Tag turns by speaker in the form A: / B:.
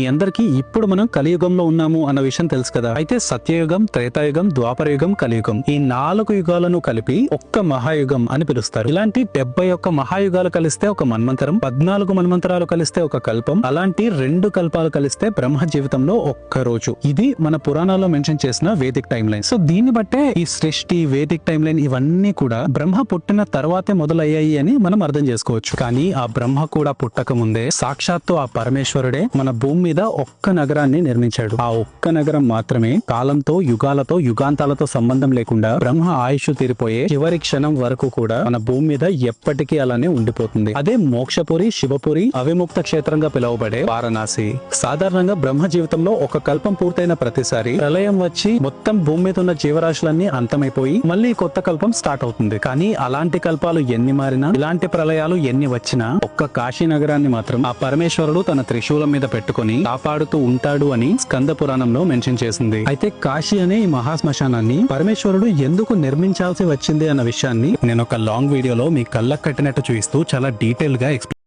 A: మీ అందరికీ ఇప్పుడు మనం కలియుగంలో ఉన్నాము అన్న విషయం తెలుసు కదా. అయితే సత్యయుగం, త్రేతాయుగం, ద్వాపరయుగం, కలియుగం ఈ 4 యుగాలను కలిపి ఒక్క మహాయుగం అని పిలుస్తారు. ఇలాంటి 71 మహాయుగాలు కలిస్తే ఒక మన్వంతరం, 14 మన్వంతరాలు కలిస్తే ఒక కల్పం, అలాంటి 2 కల్పాలు కలిస్తే బ్రహ్మ జీవితంలో ఒక్క రోజు. ఇది మన పురాణాల్లో మెన్షన్ చేసిన వేదిక్ టైం లైన్. సో దీన్ని బట్టే ఈ సృష్టి, వేదిక్ టైం లైన్ ఇవన్నీ కూడా బ్రహ్మ పుట్టిన తర్వాతే మొదలయ్యాయి అని మనం అర్థం చేసుకోవచ్చు. కానీ ఆ బ్రహ్మ కూడా పుట్టక ముందే సాక్షాత్తు ఆ పరమేశ్వరుడే మన భూమి మీద ఒక్క నగరాన్ని నిర్మించాడు. ఆ ఒక్క నగరం మాత్రమే కాలంతో, యుగాలతో, యుగాంతాలతో సంబంధం లేకుండా బ్రహ్మ ఆయుష్ తీరిపోయే చివరి క్షణం వరకు కూడా మన భూమి మీద ఎప్పటికీ అలానే ఉండిపోతుంది. అదే మోక్షపురి, శివపురి, అవిముక్త క్షేత్రంగా పిలువబడే వారణాసి. సాధారణంగా బ్రహ్మ జీవితంలో ఒక కల్పం పూర్తయిన ప్రతిసారి ప్రళయం వచ్చి మొత్తం భూమి మీద ఉన్న జీవరాశులన్నీ అంతమైపోయి మళ్ళీ కొత్త కల్పం స్టార్ట్ అవుతుంది. కానీ అలాంటి కల్పాలు ఎన్ని మారినా, ఇలాంటి ప్రళయాలు ఎన్ని వచ్చినా ఒక్క కాశీ నగరాన్ని మాత్రం ఆ పరమేశ్వరుడు తన త్రిశూలం మీద పెట్టుకుని కాపాడుతూ ఉంటాడు అని స్కంద పురాణంలో మెన్షన్ చేసింది. అయితే కాశీ అనే ఈ మహాశ్మశానాన్ని పరమేశ్వరుడు ఎందుకు నిర్మించాల్సి వచ్చింది అన్న విషయాన్ని నేను ఒక లాంగ్ వీడియోలో మీ కళ్ళకు కట్టినట్టు చూపిస్తూ చాలా డీటెయిల్ గా ఎక్స్ప్లెయిన్